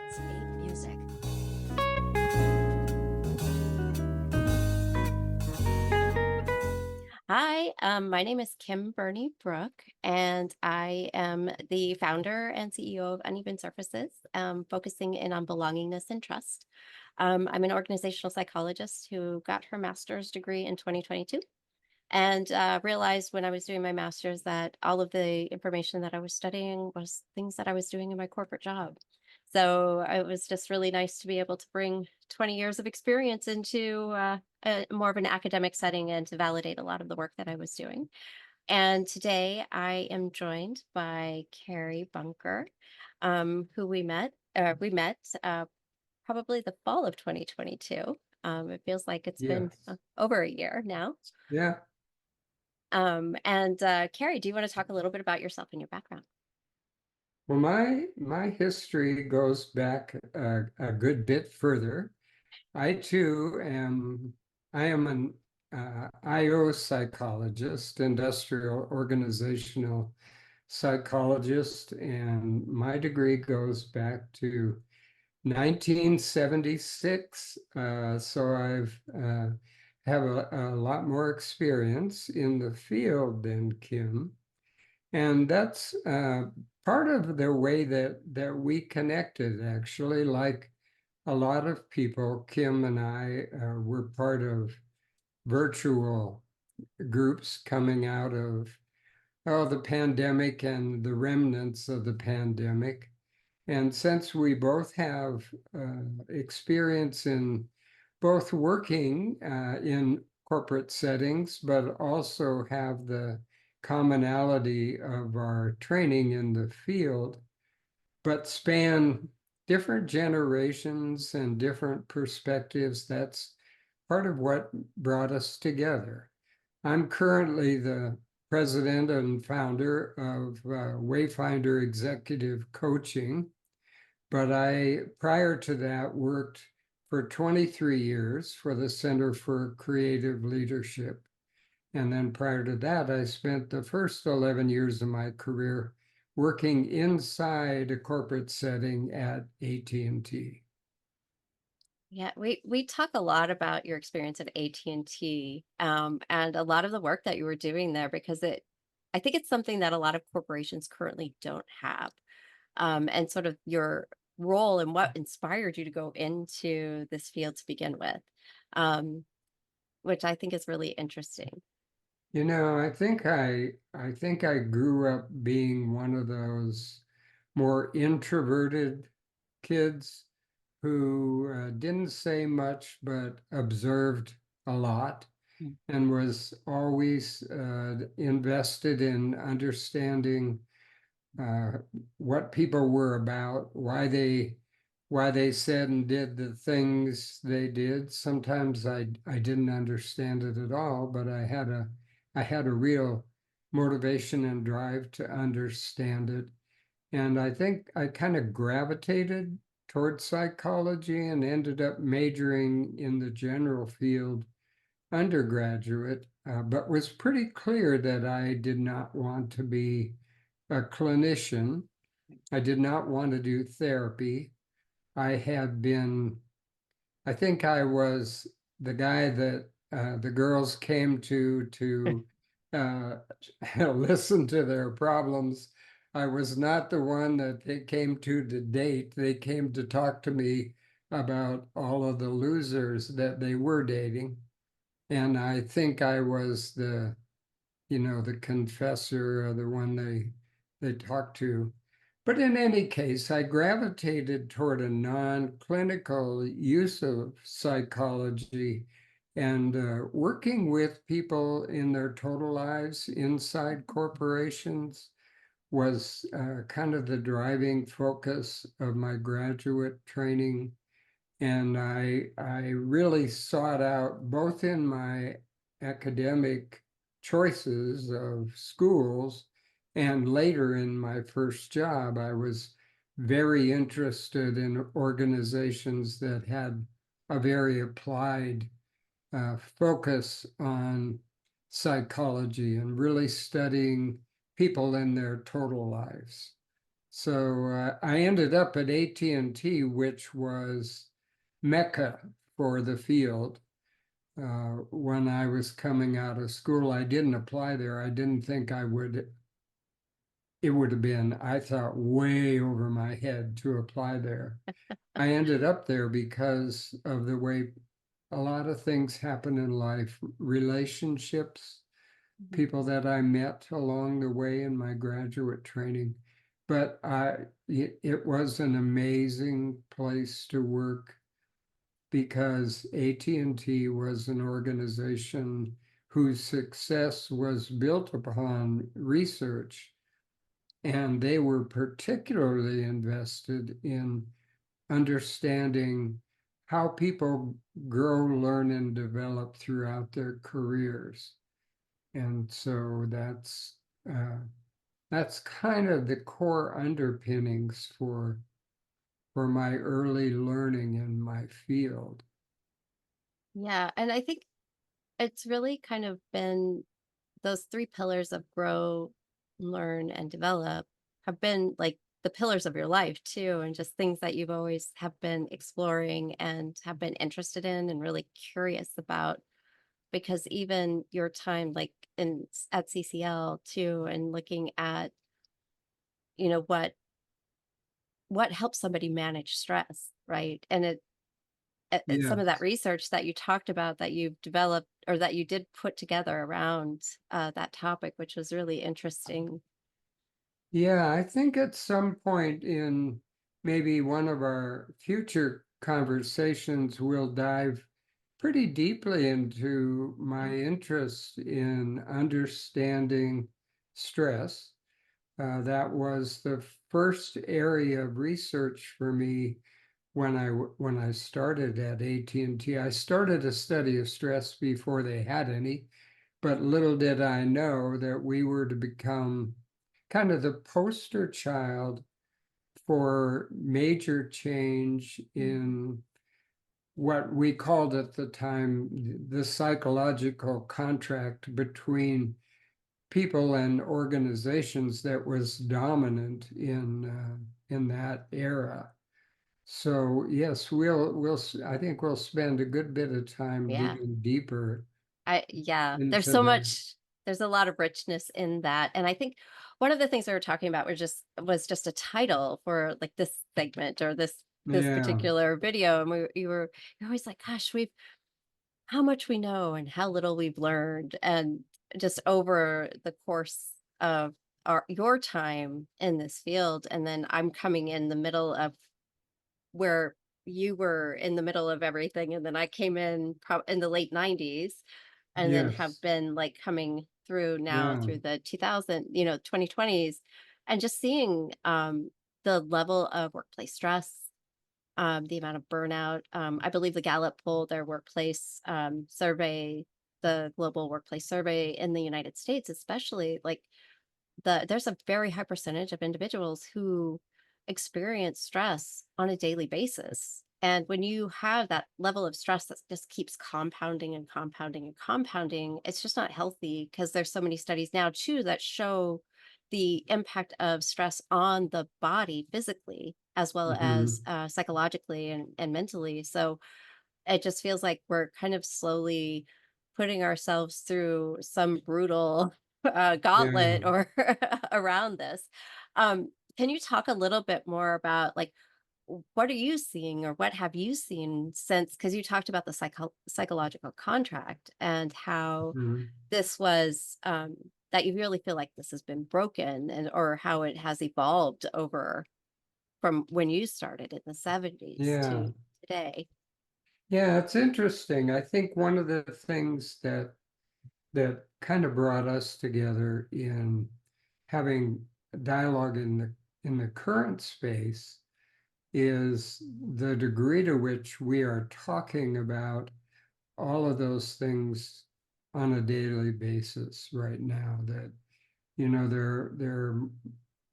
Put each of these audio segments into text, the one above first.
Sweet music. Hi, my name is Kim Berney-Brooke, and I am the founder and CEO of Uneven Surfaces, focusing in on belongingness and trust. I'm an organizational psychologist who got her master's degree in 2022 and realized when I was doing my master's that all of the information that I was studying was things that I was doing in my corporate job. So it was just really nice to be able to bring 20 years of experience into more of an academic setting and to validate a lot of the work that I was doing. And today I am joined by Kerry Bunker, who we met probably the fall of 2022. It feels like it's been Yes. over a year now. Yeah. And Carrie, do you want to talk a little bit about yourself and your background? Well, my history goes back a good bit further. I too am an IO psychologist, industrial organizational psychologist, and my degree goes back to 1976. So I've have a lot more experience in the field than Kim. And that's part of the way that we connected, actually. Like a lot of people, Kim and I were part of virtual groups coming out of the pandemic and the remnants of the pandemic. And since we both have experience in both working in corporate settings, but also have the commonality of our training in the field, but span different generations and different perspectives. That's part of what brought us together. I'm currently the president and founder of Wayfinder Executive Coaching, but I, prior to that, worked for 23 years for the Center for Creative Leadership. And then prior to that, I spent the first 11 years of my career working inside a corporate setting at AT&T. Yeah, we talk a lot about your experience at AT&T, and a lot of the work that you were doing there because I think it's something that a lot of corporations currently don't have, and sort of your role and what inspired you to go into this field to begin with, um, which I think is really interesting. You know, I think I grew up being one of those more introverted kids who didn't say much but observed a lot Mm. and was always invested in understanding uh, what people were about, why they said and did the things they did. Sometimes I didn't understand it at all, but I had a real motivation and drive to understand it. And I think I kind of gravitated towards psychology and ended up majoring in the general field undergraduate, but was pretty clear that I did not want to be a clinician. I did not want to do therapy. I had been, I think I was the guy that the girls came to uh, listen to their problems. I was not the one that they came to date. They came to talk to me about all of the losers that they were dating. And I think I was the confessor, the one they talked to. But in any case, I gravitated toward a non-clinical use of psychology and working with people in their total lives inside corporations was kind of the driving focus of my graduate training. And I really sought out both in my academic choices of schools and later in my first job, I was very interested in organizations that had a very applied focus on psychology and really studying people in their total lives. I ended up at AT&T, which was Mecca for the field. When I was coming out of school, I didn't apply there. I didn't think I would. It would have been, I thought, way over my head to apply there. I ended up there because of the way a lot of things happen in life, relationships, Mhm. people that I met along the way in my graduate training. But it was an amazing place to work because AT&T was an organization whose success was built upon research, and they were particularly invested in understanding how people grow, learn, and develop throughout their careers. And so uh, that's kind of the core underpinnings for my early learning in my field. Yeah, and I think it's really kind of been those three pillars of grow, learn, and develop have been like the pillars of your life too, and just things that you've always have been exploring and have been interested in and really curious about. Because even your time, like at CCL too, and looking at what helps somebody manage stress, right? And it's some of that Yes. research that you talked about that you've developed or that you did put together around that topic, which was really interesting. Yeah, I think at some point in maybe one of our future conversations, we'll dive pretty deeply into my interest in understanding stress. That was the first area of research for me when I started at AT&T. I started a study of stress before they had any, but little did I know that we were to become kind of the poster child for major change Mhm. in what we called at the time the psychological contract between people and organizations that was dominant in that era. So yes, I think we'll spend a good bit of time Yeah. digging deeper Yeah, there's into so that. much there's a lot of richness in that, and I think one of the things we were talking about was just a title for, like, this segment or this Yeah, particular video, and you're always like, "Gosh, we've how much we know and how little we've learned," and just over the course of your time in this field, and then I'm coming in the middle of where you were in the middle of everything, and then I came in in the late '90s, and then have yes, been like coming through now yeah, through the 2020s, and just seeing the level of workplace stress, the amount of burnout. I believe the Gallup poll, their workplace survey, the global workplace survey in the United States, especially, like there's a very high percentage of individuals who experience stress on a daily basis. And when you have that level of stress that just keeps compounding and compounding and compounding, it's just not healthy because there's so many studies now too that show the impact of stress on the body physically as well as hmm, psychologically and mentally. So it just feels like we're kind of slowly putting ourselves through some brutal yeah. gauntlet or around this. Can you talk a little bit more about like what are you seeing or what have you seen since? Because you talked about the psychological contract and how Mhm. this was that you really feel like this has been broken and or how it has evolved over from when you started in the '70s Yeah. to today. Yeah, it's interesting. I think one of the things that kind of brought us together in having dialogue in the current space is the degree to which we are talking about all of those things on a daily basis right now. That there are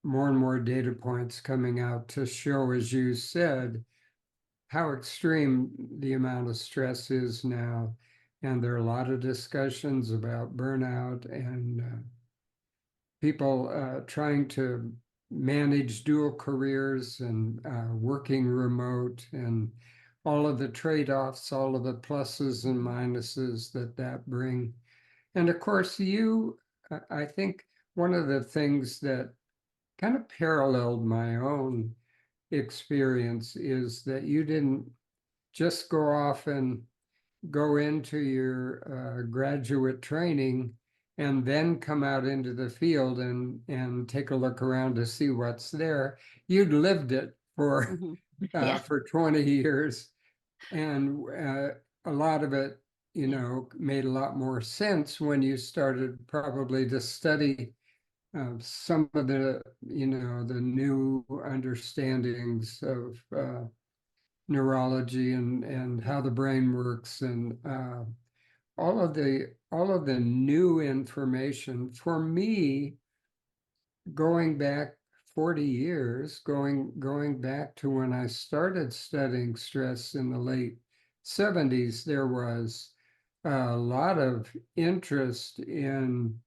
more and more data points coming out to show, as you said, how extreme the amount of stress is now. And there are a lot of discussions about burnout and people trying to manage dual careers and working remote and all of the trade-offs, all of the pluses and minuses that bring. And of course, I think one of the things that kind of paralleled my own experience is that you didn't just go off and go into your graduate training and then come out into the field and take a look around to see what's there. You'd lived it Mhm. Yeah. for 20 years, and a lot of it, Yeah. made a lot more sense when you started probably to study some of the new understandings of neurology and Yeah. how the brain works and all of the new information for me, going back 40 years, going back to when I started studying stress in the late 70s. There was a lot of interest in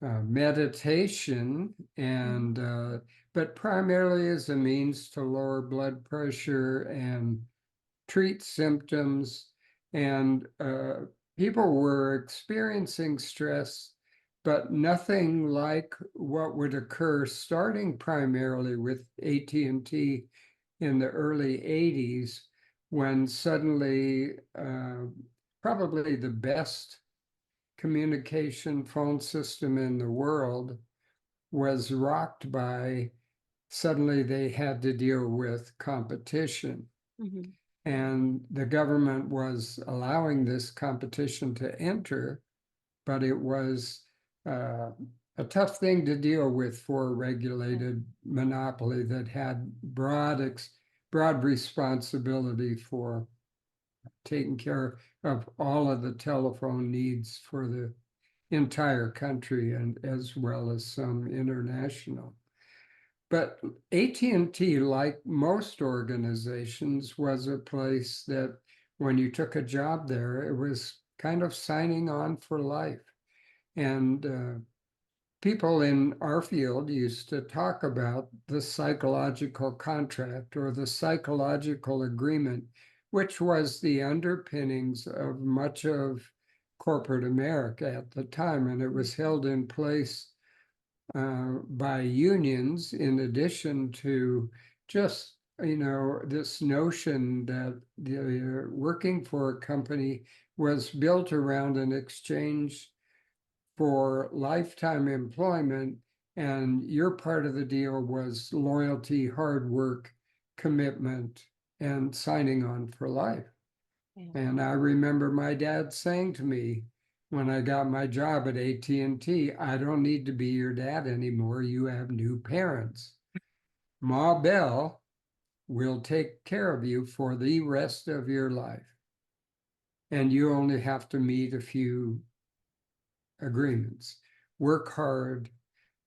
meditation, Mhm. and but primarily as a means to lower blood pressure and treat symptoms. And people were experiencing stress, but nothing like what would occur starting primarily with AT&T in the early 80s, when suddenly probably the best communication phone system in the world was rocked by, suddenly they had to deal with competition. Mhm. And the government was allowing this competition to enter, but it was uh, a tough thing to deal with for a Yeah. regulated monopoly that had broad responsibility for taking care of all of the telephone needs for the entire country, and as well as some international. But AT&T, like most organizations, was a place that when you took a job there, it was kind of signing on for life. And people in our field used to talk about the psychological contract or the psychological agreement, which was the underpinnings of much of corporate America at the time. And it was Mhm. held in place by unions, in addition to just, this notion that working for a company was built around an exchange for lifetime employment, and your part of the deal was loyalty, hard work, commitment, and signing on for life. Yeah. And I remember my dad saying to me when I got my job at AT&T, "I don't need to be your dad anymore. You have new parents. Ma Bell will take care of you for the rest of your life. And you only have to meet a few agreements. Work hard,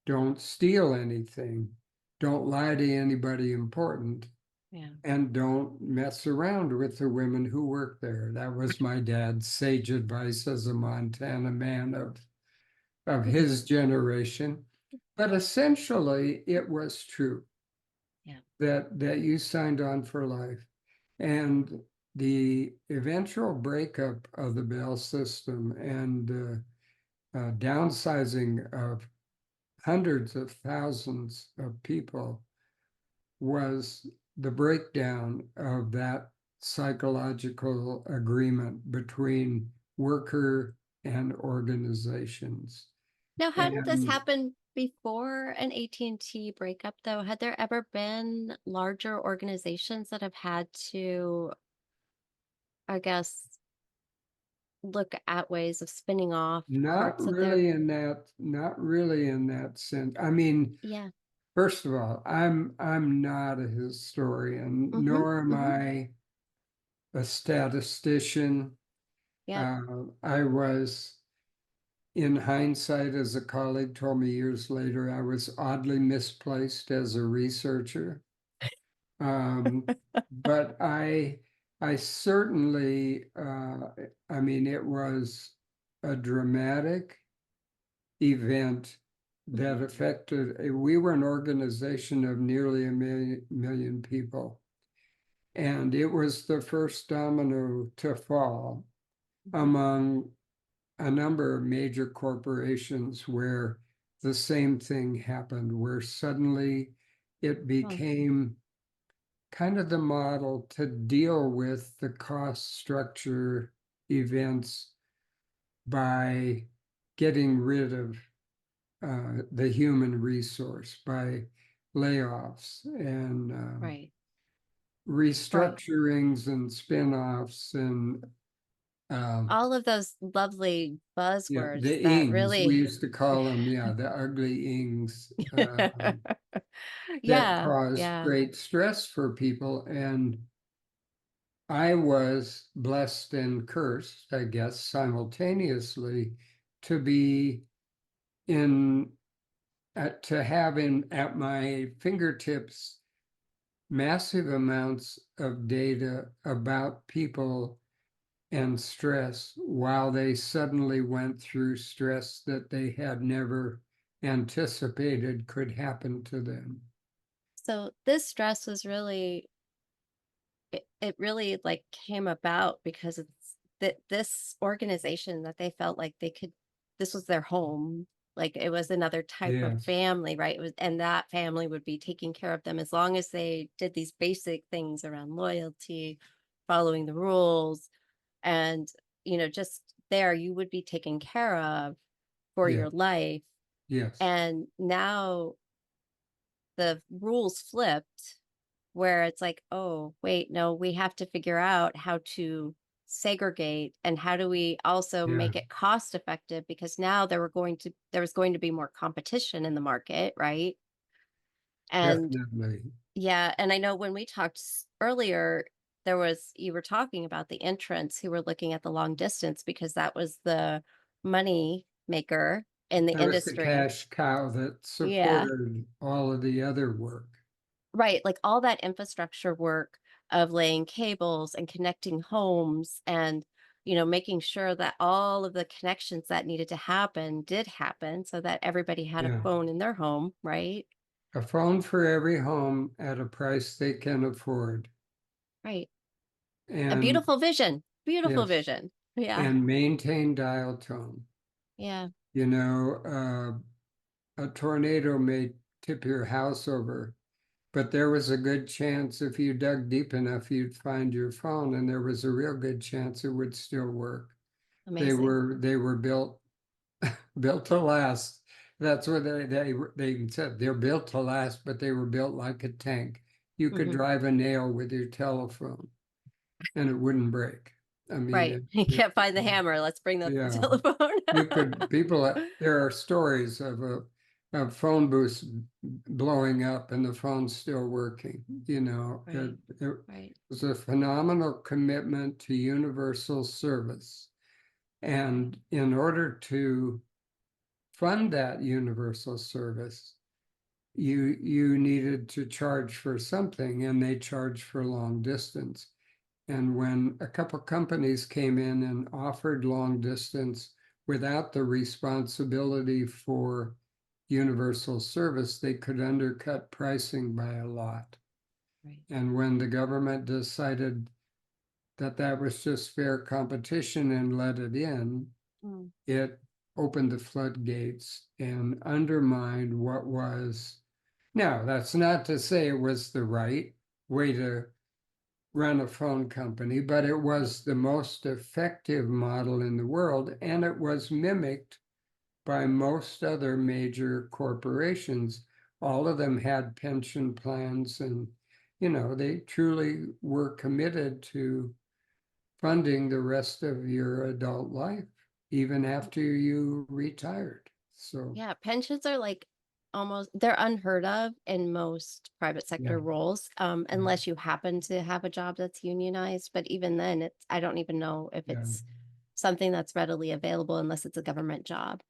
don't steal anything, don't lie to anybody important, Yeah. and don't mess around with the women who work there." That was my dad's sage advice as a Montana man of his generation. But essentially, it was true Yeah. that you signed on for life. And the eventual breakup of the Bell system and downsizing of hundreds of thousands of people was the breakdown of that psychological agreement between worker and organizations. Now, hadn't this And happened before an AT&T breakup, though? Had there ever been larger organizations that have had to, I guess, look at ways of spinning off not parts of their. really in not really in that sense. I mean, Yeah. first of all, I'm not a historian, Mhm. nor am Mhm. I a statistician. Yep. I was, in hindsight, as a colleague told me years later, I was oddly misplaced as a researcher. But I certainly, I mean, it was a dramatic event that affected, we were an organization of nearly a million people. And it was the first domino to fall Mhm. among a number of major corporations where the same thing happened, where suddenly it Oh, became kind of the model to deal with the cost structure events by getting rid of the human resource, by layoffs and right, right. restructurings and spin-offs and um, All of those lovely yeah, buzzwords the that ings, we really, used to call them, yeah, the ugly ings, that yeah, caused yeah. great stress for people. And I was blessed and cursed, I guess, simultaneously to be in, to have in at my fingertips massive amounts of data about people and stress while they suddenly went through stress that they had never anticipated could happen to them. So this stress was really, it really like came about because it's that this organization that they felt like they could, this was their home. Like it was another type of Yes. family, right? It was, and that family would be taking care of them as long as they did these basic things around loyalty, following the rules, and just there you would be taken care of for Yeah. your life. Yes. And now the rules flipped where it's like, oh, wait, no, we have to figure out how to segregate and how do we also Yeah. make it cost effective because now there was going to be more competition in the market, right? And Definitely. yeah, and I know when we talked earlier, you were talking about the entrants who were looking at the long distance because that was the money maker in the That was the industry. cash cow that Yeah. supported all of the other work. Right, like all that infrastructure work of laying cables and connecting homes and, making sure that all of the connections that needed to happen did happen so that everybody had a Yeah. phone in their home, right? A phone for every home at a price they can afford. Right. A And beautiful vision. Beautiful yes, vision. Yeah. and maintain dial tone. Yeah. You know, a tornado may tip your house over, but there was a good chance if you dug deep enough, you'd find your phone, and there was a real good chance it would still work. They Amazing. were they were built to last. That's what they said. They're built to last, but they were built like a tank. You could Mhm. drive a nail with your telephone, and it wouldn't break. I mean, Right. You can't find the hammer. Let's bring the yeah. telephone. You could people. There are stories of phone booths blowing up and the phone's still working. You know, Right. it Right. was a phenomenal commitment to universal service, Right. and in order to fund that universal service, you needed to charge for something, and they charged for long distance. And when a couple companies came in and offered long distance without the responsibility for universal service, they could undercut pricing by a lot. Right. And when the government decided that that was just fair competition and let it in, Mm. it opened the floodgates and undermined what was. Now, that's not to say it was the right way to run a phone company, but it was the most effective model in the world, and it was mimicked by most other major corporations. All of them had pension plans, and they truly were committed to funding the rest of your adult life, even after you retired. So, Yeah, pensions are like almost they're unheard of in most private yeah, sector roles, yeah, unless you happen to have a job that's unionized. But even then, I don't even know if yeah, it's something that's readily available unless it's a government job.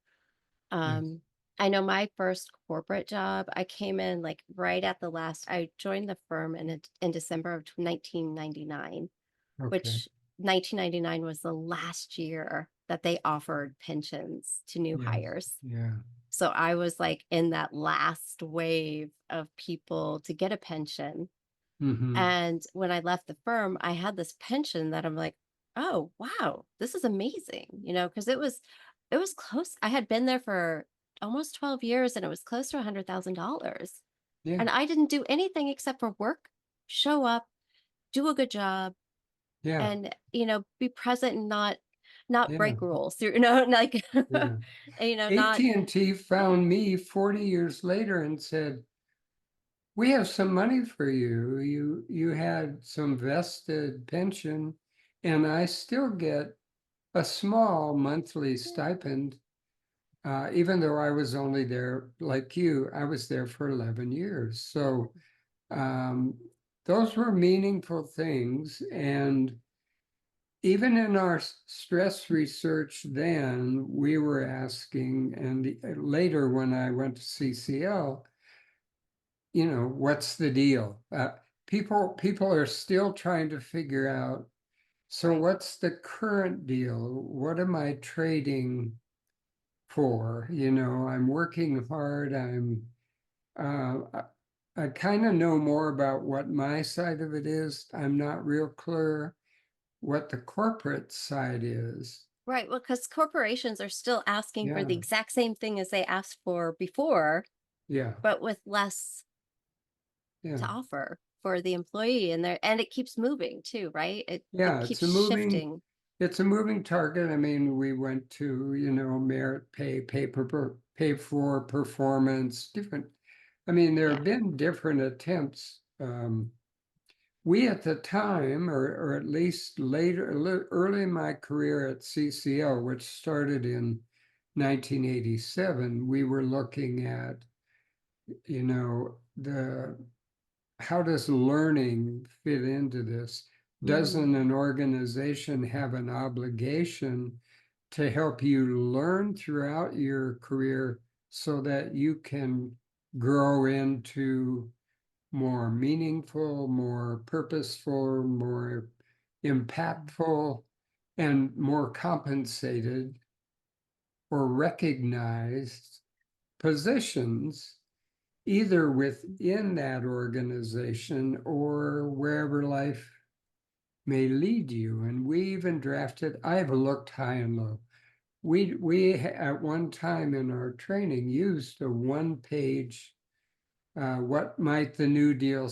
yes. Um, I know my first corporate job, I came in like right at the last, I joined the firm in December of 1999, Okay. which 1999 was the last year that they offered pensions to new Yes. hires. Yeah. So I was like in that last wave of people to get a pension. Mhm. And when I left the firm, I had this pension that I'm like, oh wow, this is amazing, because it was close. I had been there for almost 12 years and it was close to $100,000. Yeah, And I didn't do anything except for work, show up, do a good job, yeah, and be present and not yeah, break rules, like yeah. not AT&T found me 40 years later and said, "We have some money for you. You had some vested pension, and I still get a small monthly stipend, even though I was only there, like you, I was there for 11 years. So um, those were meaningful things. And even in our stress research then, we were asking, and later when I went to CCL, what's the deal? People are still trying to figure out, so right. what's the current deal? What am I trading for? I'm working hard. I kind of know more about what my side of it is. I'm not real clear what the corporate side is. Right. Well, because corporations are still asking for the Yeah, exact same thing as they asked for before, yeah, but with less yeah, to offer for the employee. And it keeps moving too, right? It yeah. keeps shifting. It's a moving target. I mean, we went to, merit pay for performance, different. I mean, there Yeah. have been different attempts. We at the time, or at least later, early in my career at CCL, which started in 1987, we were looking at, the how does learning fit into this? Hmm. Doesn't an organization have an obligation to help you learn throughout your career so that you can grow into more meaningful, more purposeful, more impactful, and more compensated or recognized positions, either within that organization or wherever life may lead you. And we even drafted, I've looked high and low. We at one time in our training used a one-page, what might the New Deal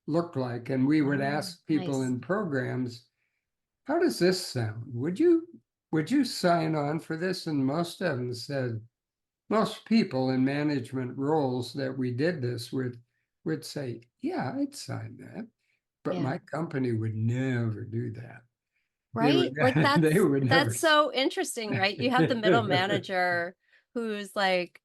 look like? And we would Oh, ask people nice. in programs, how does this sound? Would you sign on for this? And most of them said, most people in management roles that we did this with would say, yeah, I'd sign that. But Yeah. my company would never do that. They would Right? Like they that's would never. that's so interesting, right? You have the middle manager who's like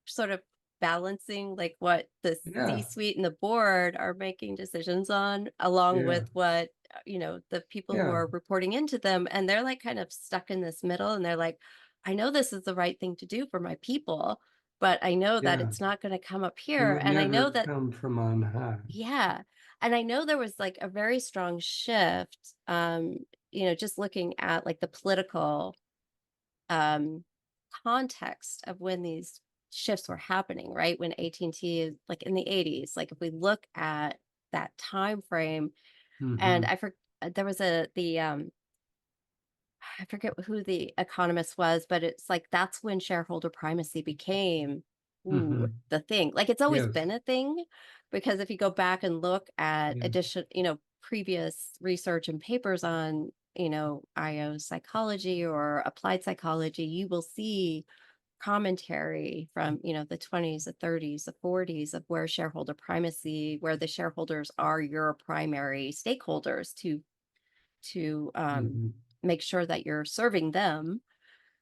sort of balancing like what the Yeah, C-suite and the board are making decisions on along yeah, with what the people who yeah, are reporting into them, and they're like kind of stuck in this middle, and they're like, I know this is the right thing to do for my people, but I know that yeah. it's not going to come up It here, would and I know never that. come from on high. Yeah. And I know there was like a very strong shift, just looking at like the political um context of when these shifts were happening, right? When AT&T is like in the 80s, like if we look at that time frame, and Hmm. there was I forget who the economist was, but it's like that's when shareholder primacy became Hmm. the thing. Like it's always Yes. been a thing, because if you go back and look at Yes. previous research and papers on, IO psychology or applied psychology, you will see commentary from, the 20s, the 30s, the 40s of where shareholder primacy, where the shareholders are your primary stakeholders to Hmm. make sure that you're serving them.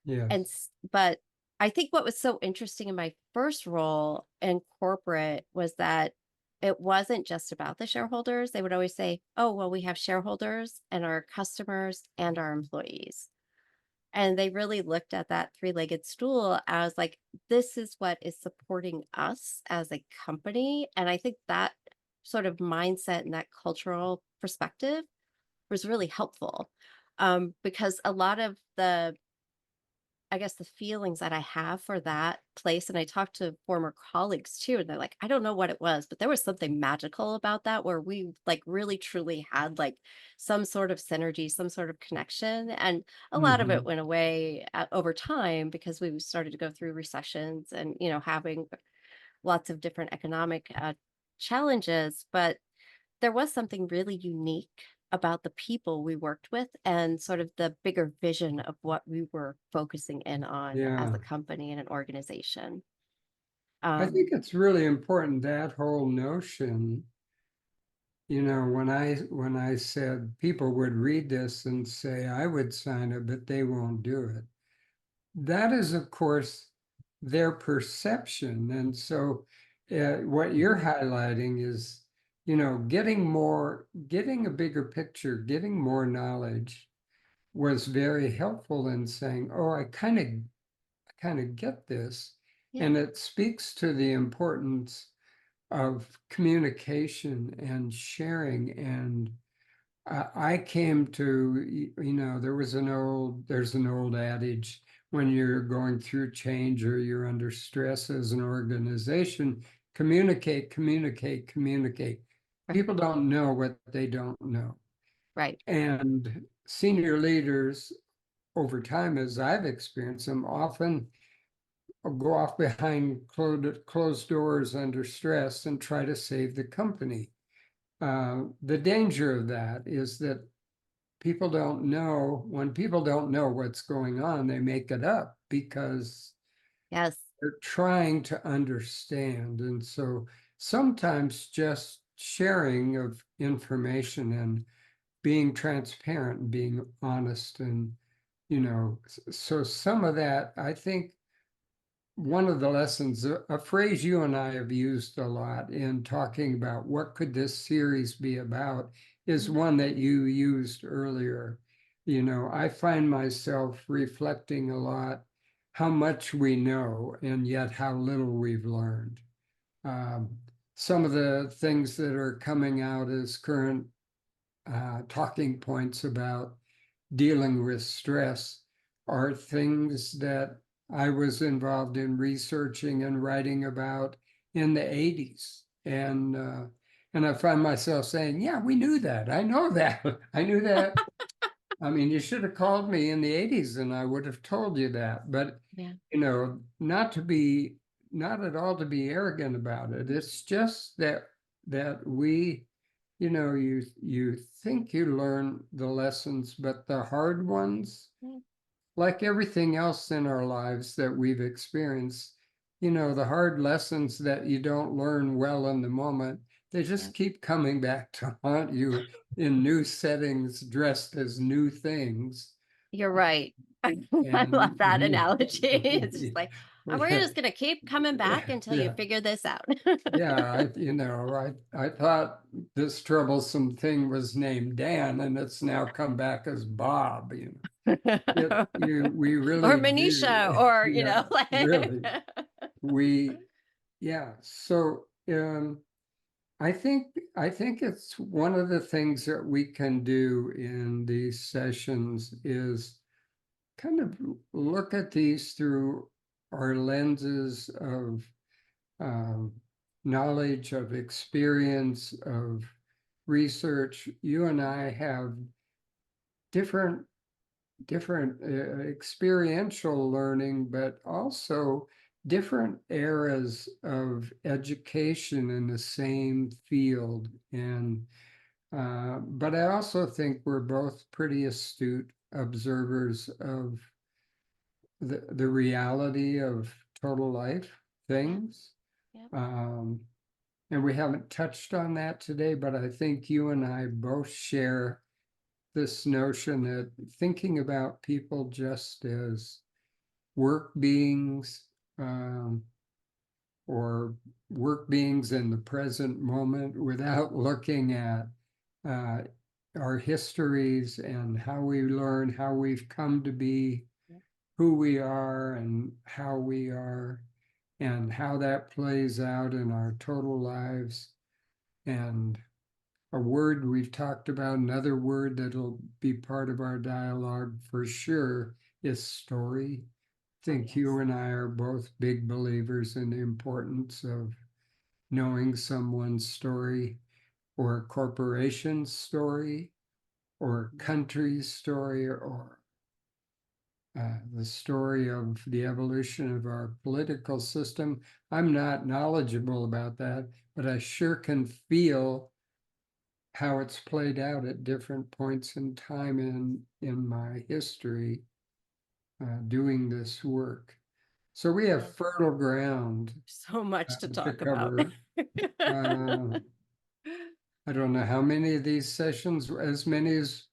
Yes. But I think what was so interesting in my first role in corporate was that it wasn't just about the shareholders. They would always say, oh, well, we have shareholders and our customers and our employees. And they really looked at that three-legged stool as like, this is what is supporting us as a company. And I think that sort of mindset and that cultural perspective was really helpful, because a lot of the I guess the feelings that I have for that place, and I talked to former colleagues too, and they're like, I don't know what it was, but there was something magical about that where we like really truly had like some sort of synergy, some sort of connection. And a lot of it Mhm. went away over time because we started to go through recessions and, having lots of different economic challenges. But there was something really unique about the people we worked with and sort of the bigger vision of what we were focusing in on as Yeah. a company and an organization. I think Um, it's really important, that whole notion, when I said people would read this and say, I would sign it, but they won't do it. That is, of course, their perception. And so what you're Mhm. highlighting is, getting a bigger picture, getting more knowledge was very helpful in saying, oh, I kind of get this. Yeah. And it speaks to the importance of communication and sharing. And I came to, there's an old adage, when you're going through change or you're under stress as an organization, communicate, communicate, communicate. Right. People don't know what they don't know. Right. And senior leaders over time, as I've experienced them, often go off behind closed doors under stress and try to save the company. The danger of that is that when people don't know what's going on, they make it up because Yes. they're trying to understand. And so sometimes just sharing of information and being transparent and being honest and, so some of that, I think one of the lessons, a phrase you and I have used a lot in talking about what could this series be about, is Mhm. one that you used earlier. I find myself reflecting a lot how much we know and yet how little we've learned. Um, some of the things that are coming out as current talking points about dealing with stress are things that I was involved in researching and writing about in the 80s. And I find myself saying, yeah, we knew that. I know that. I knew that. I mean, you should have called me in the 80s and I would have told you that. But, Yeah. not at all to be arrogant about it. It's just that we, you think you learn the lessons, but the hard ones, Yeah. like everything else in our lives that we've experienced, the hard lessons that you don't learn well in the moment, they Yeah. just keep coming back to haunt you in new settings, dressed as new things. You're right. I love And that analogy. It's just like, we're just going to keep coming back until you yeah, figure this out. yeah, I thought this troublesome thing was named Dan, and it's now come back as Bob. We Or really Manisha, do. or, Yeah, like, really. We, yeah. So I think it's one of the things that we can do in these sessions is kind of look at these through our lenses of um, knowledge, of experience, of research. You and I have different experiential learning, but also different eras of education in the same field. And but I also think we're both pretty astute observers of the reality of total life Yeah. things. Yeah. Um, and we haven't touched on that today, but I think you and I both share this notion that thinking about people just as work beings, um, or work beings in the present moment without looking at uh, our histories and how we learn, how we've come to be, Yeah. who we are, and how we are, and how that plays out in our total lives. And a word we've talked about, another word that'll be part of our dialogue for sure, is story. Oh, think you yes. and I are both big believers in the importance of knowing someone's story or a corporation's story or a Mhm. country's story or the story of the evolution of our political system. I'm not knowledgeable about that, but I sure can feel how it's played out at different points in time in my history doing this work. So we have Yeah. fertile ground So much to to talk about. cover. Uh, I don't know how many of these sessions, as many as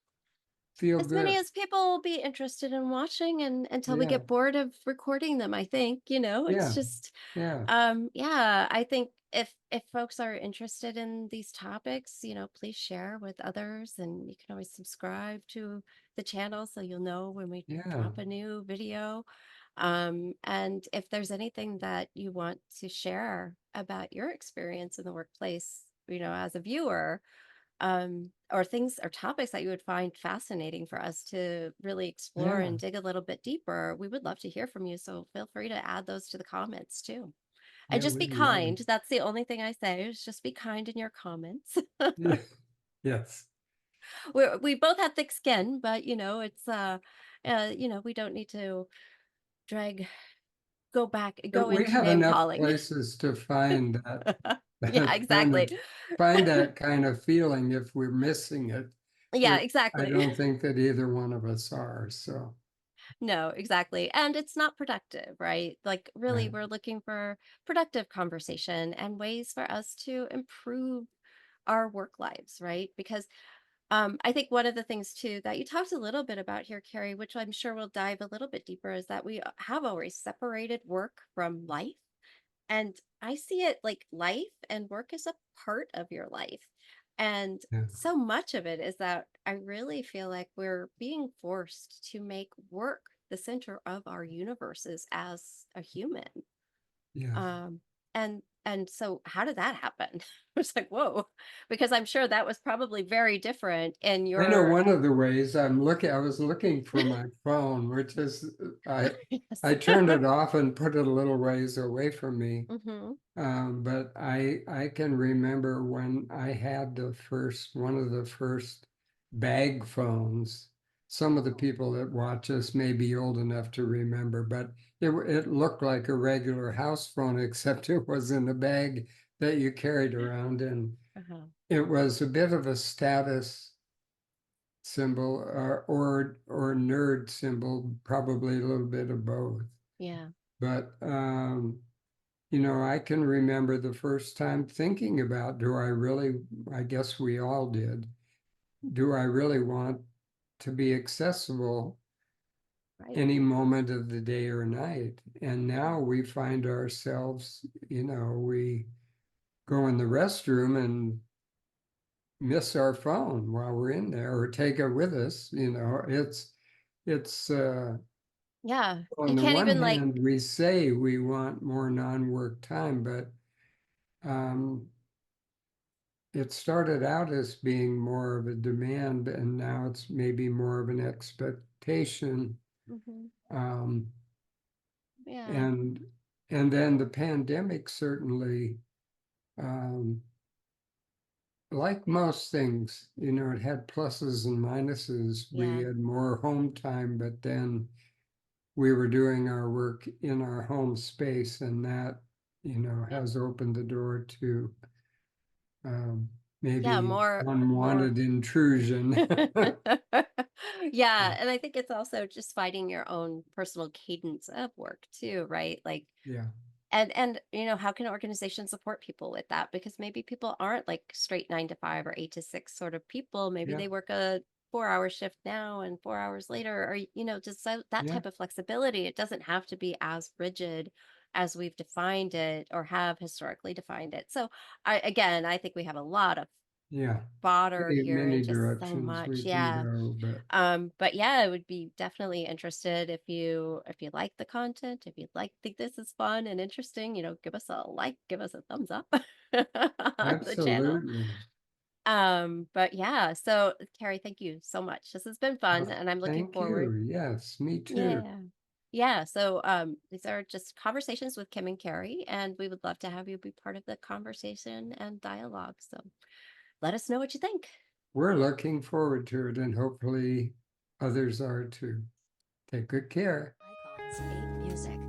feel As many good. as people will be interested in watching and until we Yeah, get bored of recording them, I think, it's yeah, just yeah, yeah, I think if folks are interested in these topics, please share with others and you can always subscribe to the channel so you'll know when we yeah, drop a new video. And if there's anything that you want to share about your experience in the workplace, as a viewer, or things or topics that you would find fascinating for us to really explore yeah, and dig a little bit deeper, we would love to hear from you. So feel free to add those to the comments too. And yeah, just be we'd love it. kind. That's the only thing I say is just be kind in your comments. Yeah, yes. We both have thick skin, but it's we don't need to drag But go we into have name enough calling. places to find that Yeah, that kind exactly. of find that kind of feeling if we're missing it, Yeah, which I exactly. don't think that either one of us are. So, No, exactly. And it's not productive, right? Like, really, right. we're looking for productive conversation and ways for us to improve our work lives, right? Because I think one of the things too that you talked a little bit about here, Carrie, which I'm sure we'll dive a little bit deeper, is that we have always separated work from life. And I see it like life and work is a part of your life. And Yeah, so much of it is that I really feel like we're being forced to make work the center of our universes as a human. yeah. Um, and so how did that happen? It's like, whoa, because I'm sure that was probably very different in I know your one of the ways I was looking for my phone, which is I yes. turned it off and put it a little ways away from me. Hmm. But I can remember when I had one of the first bag phones. Some of the people that watch us may be old enough to remember, but it looked like a regular house phone, except it was in a bag that you carried around, and Uh-huh. it was a bit of a status symbol or nerd symbol, probably a little bit of both. Yeah. But I can remember the first time thinking about, do I really, I guess we all did, do I really want to be accessible Right. any moment of the day or night? And now we find ourselves, we go in the restroom and miss our phone while we're in there or take it with us. It's Yeah. on You the can't one even like, hand, we say we want more non-work time, but um, it started out as being more of a demand, and now it's maybe more of an expectation. mhm, Um, yeah. and and then the pandemic certainly, um, like most things, it had pluses and minuses. We Yeah. had more home time, but then we were doing our work in our home space, and that, Yeah. has opened the door to um, Yeah. maybe More. unwanted intrusion. Yeah, and I think it's also just finding your own personal cadence of work too, right? Like, Yeah, and how can organizations support people with that? Because maybe people aren't like straight 9 to 5 or 8 to 6 sort of people. Maybe yeah, they work a 4 hour shift now and 4 hours later, or just that yeah, type of flexibility. It doesn't have to be as rigid as we've defined it or have historically defined it. So I think we have a lot of yeah. fodder Many, here many and just so directions we much. can Yeah. go, but But yeah, I would be definitely interested if you like the content, if you think this is fun and interesting, give us a like, give us a thumbs up on the channel. absolutely. But yeah, so Carrie, thank you so much. This has been fun Well, and I'm looking thank you. forward. Yes, me too. Yeah. Yeah, so these are just conversations with Kim and Kerry, and we would love to have you be part of the conversation and dialogue. So let us know what you think. We're looking forward to it, and hopefully others are too. Take good care. Icons 8 Music.